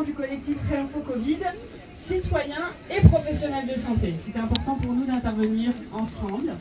du collectif Réinfo Covid, citoyens et professionnels de santé. C'était important pour nous d'intervenir ensemble.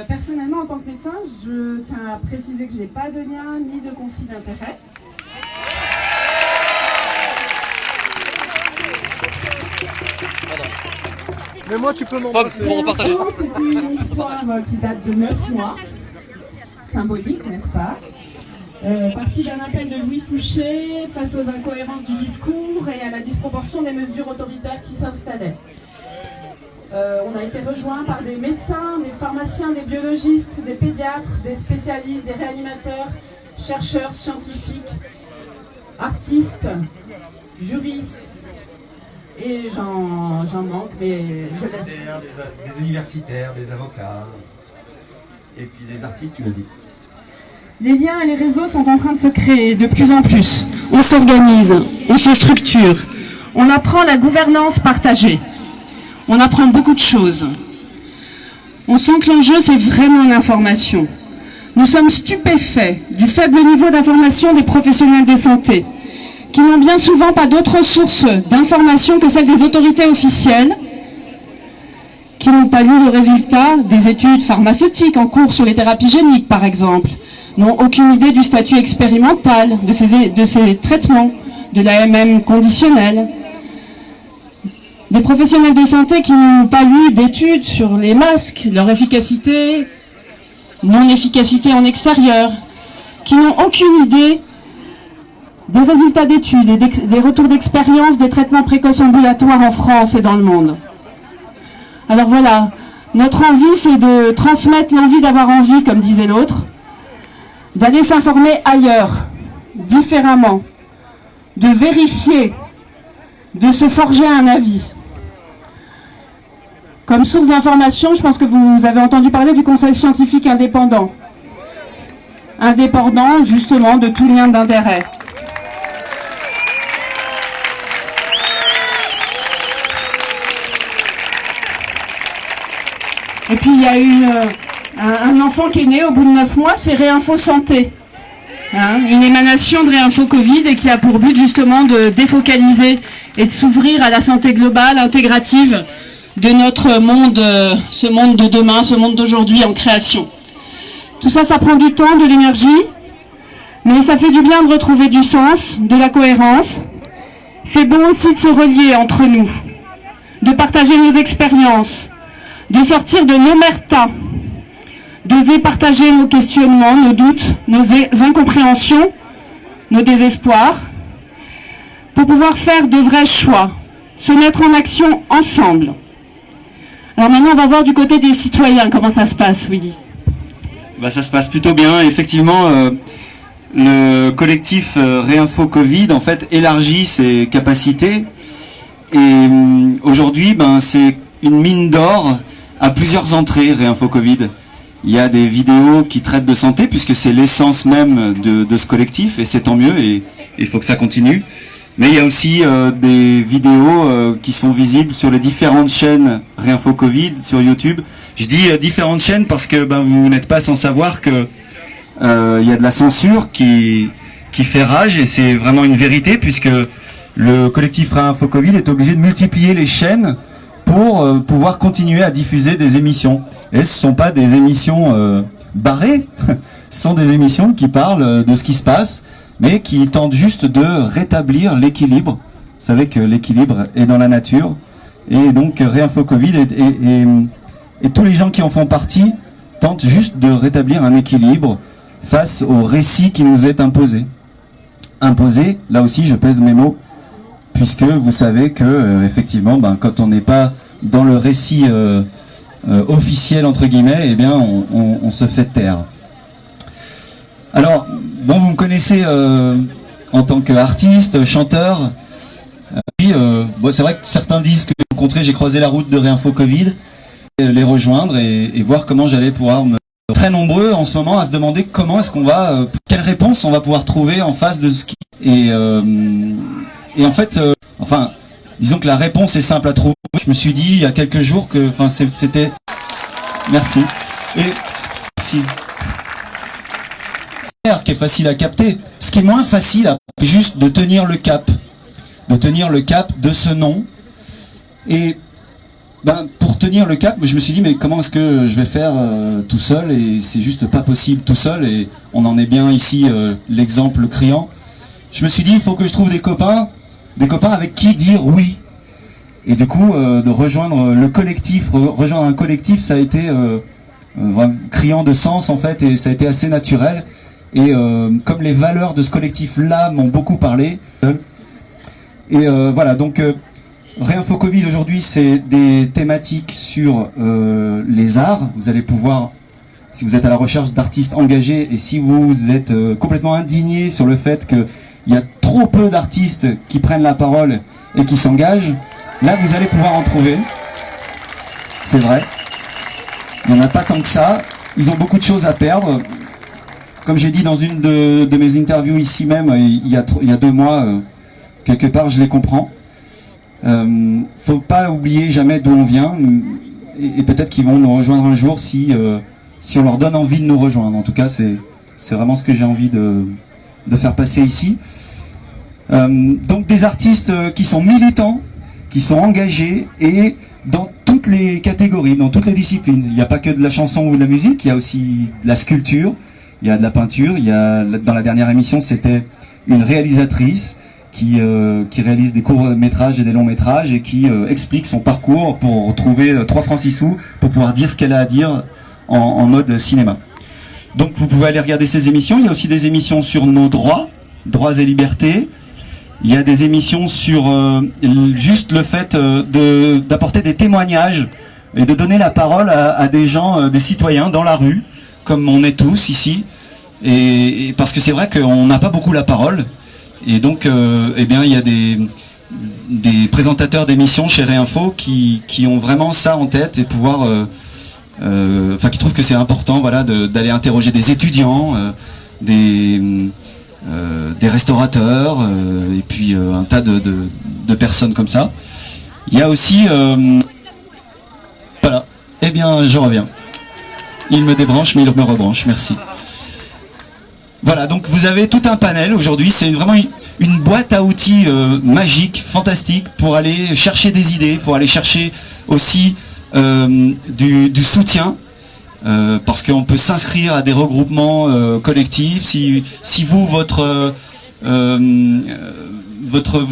Personnellement, en tant que médecin, je tiens à préciser que je n'ai pas de lien ni de conflit d'intérêt. Mais moi, tu peux m'embrasser. Pour partager. C'est une histoire qui date de 9 mois. Symbolique, n'est-ce pas? Partie d'un appel de Louis Fouché face aux incohérences du discours et à la disproportion des mesures autoritaires qui s'installaient. On a été rejoints par des médecins, des pharmaciens, des biologistes, des pédiatres, des spécialistes, des réanimateurs, chercheurs, scientifiques, artistes, juristes, et j'en manque, mais je laisse. Des universitaires, des avocats, et puis des artistes, tu l'as dit. Les liens et les réseaux sont en train de se créer de plus en plus. On s'organise, on se structure, on apprend la gouvernance partagée. On apprend beaucoup de choses. On sent que l'enjeu, c'est vraiment l'information. Nous sommes stupéfaits du faible niveau d'information des professionnels de santé, qui n'ont bien souvent pas d'autres sources d'information que celles des autorités officielles, qui n'ont pas lu le résultat des études pharmaceutiques en cours sur les thérapies géniques, par exemple, n'ont aucune idée du statut expérimental de ces traitements, de l'AMM conditionnel. Des professionnels de santé qui n'ont pas lu d'études sur les masques, leur efficacité, non-efficacité en extérieur, qui n'ont aucune idée des résultats d'études et des retours d'expérience des traitements précoces ambulatoires en France et dans le monde. Alors voilà, notre envie, c'est de transmettre l'envie d'avoir envie, comme disait l'autre, d'aller s'informer ailleurs, différemment, de vérifier, de se forger un avis. Comme source d'information, je pense que vous avez entendu parler du Conseil scientifique indépendant. Indépendant, justement, de tout lien d'intérêt. Et puis, il y a eu un enfant qui est né au bout de 9 mois, c'est Réinfo Santé. Une émanation de Réinfo Covid et qui a pour but, justement, de défocaliser et de s'ouvrir à la santé globale, intégrative, de notre monde, ce monde de demain, ce monde d'aujourd'hui en création. Tout ça, ça prend du temps, de l'énergie, mais ça fait du bien de retrouver du sens, de la cohérence. C'est bon aussi de se relier entre nous, de partager nos expériences, de sortir de l'omerta, d'oser partager nos questionnements, nos doutes, nos incompréhensions, nos désespoirs, pour pouvoir faire de vrais choix, se mettre en action ensemble. Alors maintenant, on va voir du côté des citoyens comment ça se passe, Willy. Ça se passe plutôt bien. Effectivement, le collectif Réinfo Covid, en fait, élargit ses capacités. Et aujourd'hui, c'est une mine d'or à plusieurs entrées, Réinfo Covid. Il y a des vidéos qui traitent de santé, puisque c'est l'essence même de ce collectif, et c'est tant mieux, et il faut que ça continue. Mais il y a aussi des vidéos qui sont visibles sur les différentes chaînes Réinfo Covid sur YouTube. Je dis différentes chaînes parce que vous n'êtes pas sans savoir que il y a de la censure qui fait rage, et c'est vraiment une vérité, puisque le collectif Réinfo Covid est obligé de multiplier les chaînes pour pouvoir continuer à diffuser des émissions. Et ce ne sont pas des émissions barrées, ce sont des émissions qui parlent de ce qui se passe, mais qui tentent juste de rétablir l'équilibre. Vous savez que l'équilibre est dans la nature, et donc Réinfo Covid et tous les gens qui en font partie tentent juste de rétablir un équilibre face au récit qui nous est imposé. Imposé, là aussi je pèse mes mots, puisque vous savez que effectivement, quand on n'est pas dans le récit officiel entre guillemets, eh bien on se fait taire. Alors, vous me connaissez en tant qu'artiste, chanteur. C'est vrai que certains disent que j'ai croisé la route de Réinfo Covid, les rejoindre et voir comment j'allais pouvoir me... Très nombreux en ce moment à se demander comment est-ce qu'on va... quelle réponse on va pouvoir trouver en face de ce qui... Et en fait, disons que la réponse est simple à trouver. Je me suis dit il y a quelques jours que... c'était... Merci. Et... Merci. Qui est facile à capter. Ce qui est moins facile, c'est juste de tenir le cap. de tenir le cap de ce nom. Et pour tenir le cap, je me suis dit mais comment est-ce que je vais faire tout seul, et c'est juste pas possible tout seul, et on en est bien ici l'exemple criant. Je me suis dit il faut que je trouve des copains avec qui dire oui. Et du coup de rejoindre le collectif, rejoindre un collectif, ça a été criant de sens en fait, et ça a été assez naturel. Et comme les valeurs de ce collectif-là m'ont beaucoup parlé, et voilà, donc Réinfo Covid aujourd'hui, c'est des thématiques sur les arts. Vous allez pouvoir, si vous êtes à la recherche d'artistes engagés, et si vous êtes complètement indigné sur le fait qu'il y a trop peu d'artistes qui prennent la parole et qui s'engagent, là vous allez pouvoir en trouver. C'est vrai. Il n'y en a pas tant que ça. Ils ont beaucoup de choses à perdre. Comme j'ai dit dans une de mes interviews ici même, il y a 2 mois, quelque part je les comprends. Faut pas oublier jamais d'où on vient, et peut-être qu'ils vont nous rejoindre un jour si on leur donne envie de nous rejoindre. En tout cas, c'est vraiment ce que j'ai envie de faire passer ici. Donc des artistes qui sont militants, qui sont engagés, et dans toutes les catégories, dans toutes les disciplines. Il n'y a pas que de la chanson ou de la musique, il y a aussi de la sculpture, il y a de la peinture, il y a, dans la dernière émission, c'était une réalisatrice qui réalise des courts-métrages et des longs-métrages, et qui explique son parcours pour trouver 3 francs 6 sous pour pouvoir dire ce qu'elle a à dire en mode cinéma. Donc vous pouvez aller regarder ces émissions. Il y a aussi des émissions sur nos droits et libertés. Il y a des émissions sur juste le fait d'apporter des témoignages et de donner la parole à des gens, des citoyens dans la rue, comme on est tous ici. Et parce que c'est vrai qu'on n'a pas beaucoup la parole. Et donc, eh bien, il y a des présentateurs d'émissions chez Réinfo qui ont vraiment ça en tête, et pouvoir, qui trouvent que c'est important, voilà, d'aller interroger des étudiants, des restaurateurs, et puis un tas de personnes comme ça. Il y a aussi, voilà. Eh bien, je reviens. Il me débranche, mais il me rebranche. Merci. Voilà, donc vous avez tout un panel aujourd'hui. C'est vraiment une boîte à outils magique, fantastique, pour aller chercher des idées, pour aller chercher aussi du soutien, parce qu'on peut s'inscrire à des regroupements collectifs. Si vous, vous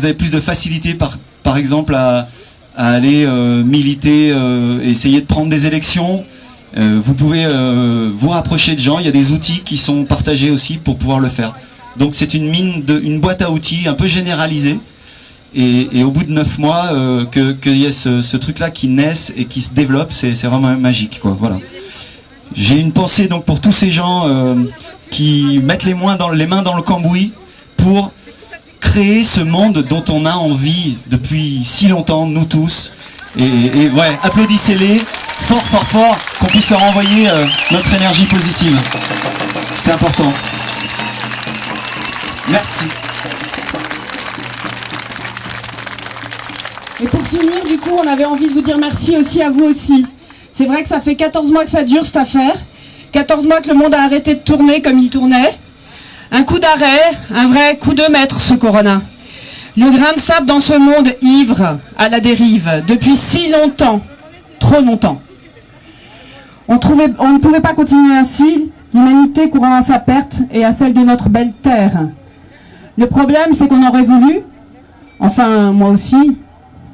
avez plus de facilité par exemple à aller militer, essayer de prendre des élections, vous pouvez vous rapprocher de gens. Il y a des outils qui sont partagés aussi pour pouvoir le faire. Donc c'est une boîte à outils un peu généralisée, et au bout de 9 mois qu'il y ait ce truc-là qui naisse et qui se développe, c'est vraiment magique, quoi. Voilà. J'ai une pensée donc pour tous ces gens qui mettent les mains dans le cambouis pour créer ce monde dont on a envie depuis si longtemps, nous tous. Et ouais, applaudissez-les fort, fort, fort, qu'on puisse leur envoyer notre énergie positive. C'est important. Merci. Et pour finir, du coup, on avait envie de vous dire merci aussi à vous aussi. C'est vrai que ça fait 14 mois que ça dure, cette affaire. 14 mois que le monde a arrêté de tourner comme il tournait. Un coup d'arrêt, un vrai coup de maître, ce corona. Le grain de sable dans ce monde ivre, à la dérive, depuis si longtemps, trop longtemps. On ne pouvait pas continuer ainsi, l'humanité courant à sa perte et à celle de notre belle terre. Le problème, c'est qu'on aurait voulu, enfin moi aussi,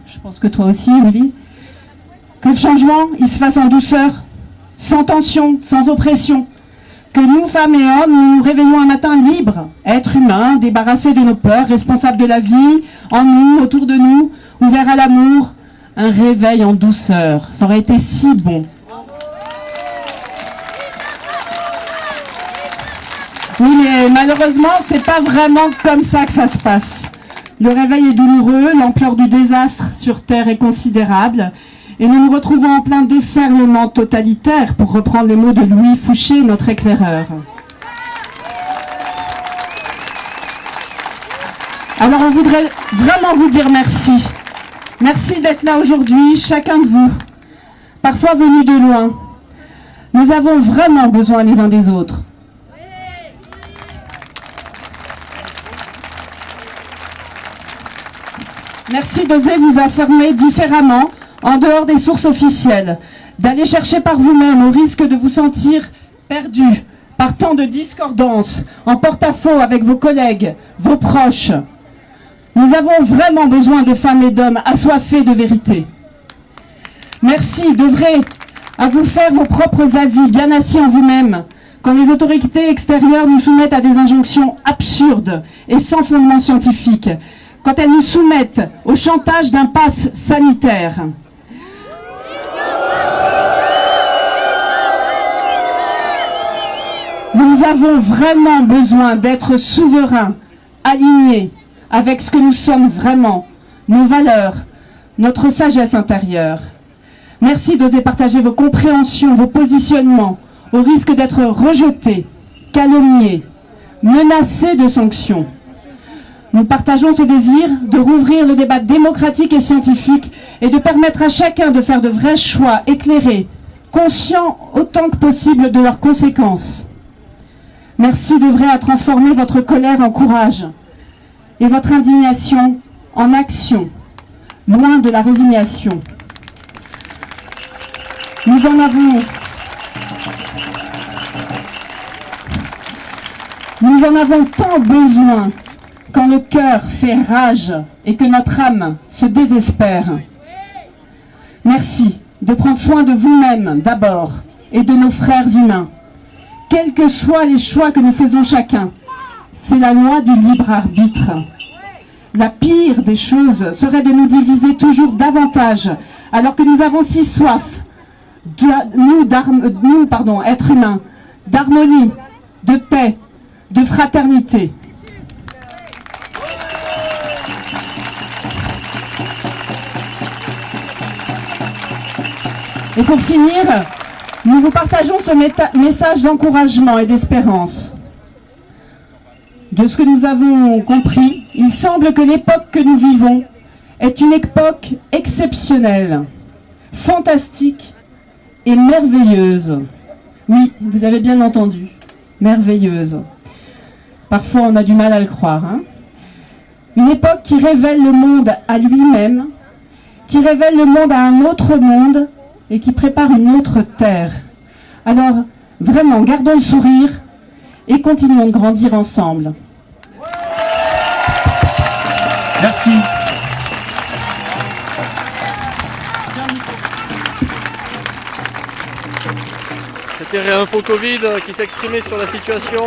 je pense que toi aussi, Willy, que le changement, il se fasse en douceur, sans tension, sans oppression. Que nous, femmes et hommes, nous nous réveillons un matin libres, êtres humains, débarrassés de nos peurs, responsables de la vie, en nous, autour de nous, ouverts à l'amour. Un réveil en douceur, ça aurait été si bon. Oui, mais malheureusement, c'est pas vraiment comme ça que ça se passe. Le réveil est douloureux, l'ampleur du désastre sur Terre est considérable, et nous nous retrouvons en plein déferlement totalitaire, pour reprendre les mots de Louis Fouché, notre éclaireur. Alors on voudrait vraiment vous dire merci. Merci d'être là aujourd'hui, chacun de vous, parfois venus de loin. Nous avons vraiment besoin les uns des autres. Merci d'oser vous affirmer différemment, en dehors des sources officielles, d'aller chercher par vous-même au risque de vous sentir perdu par tant de discordances, en porte-à-faux avec vos collègues, vos proches. Nous avons vraiment besoin de femmes et d'hommes assoiffés de vérité. Merci d'œuvrer à vous faire vos propres avis bien assis en vous-même, quand les autorités extérieures nous soumettent à des injonctions absurdes et sans fondement scientifique, quand elles nous soumettent au chantage d'un pass sanitaire. Nous avons vraiment besoin d'être souverains, alignés avec ce que nous sommes vraiment, nos valeurs, notre sagesse intérieure. Merci d'oser partager vos compréhensions, vos positionnements, au risque d'être rejetés, calomniés, menacés de sanctions. Nous partageons ce désir de rouvrir le débat démocratique et scientifique et de permettre à chacun de faire de vrais choix éclairés, conscients autant que possible de leurs conséquences. Merci d'œuvrer à transformer votre colère en courage et votre indignation en action, loin de la résignation. Nous en avons tant besoin quand le cœur fait rage et que notre âme se désespère. Merci de prendre soin de vous-même d'abord et de nos frères humains. Quels que soient les choix que nous faisons chacun, c'est la loi du libre arbitre. La pire des choses serait de nous diviser toujours davantage, alors que nous avons si soif, êtres humains, d'harmonie, de paix, de fraternité. Et pour finir, nous vous partageons ce message d'encouragement et d'espérance. De ce que nous avons compris, il semble que l'époque que nous vivons est une époque exceptionnelle, fantastique et merveilleuse. Oui, vous avez bien entendu, merveilleuse. Parfois on a du mal à le croire. Une époque qui révèle le monde à lui-même, qui révèle le monde à un autre monde et qui prépare une autre terre. Alors, vraiment, gardons le sourire et continuons de grandir ensemble. Merci. C'était Réinfo Covid qui s'exprimait sur la situation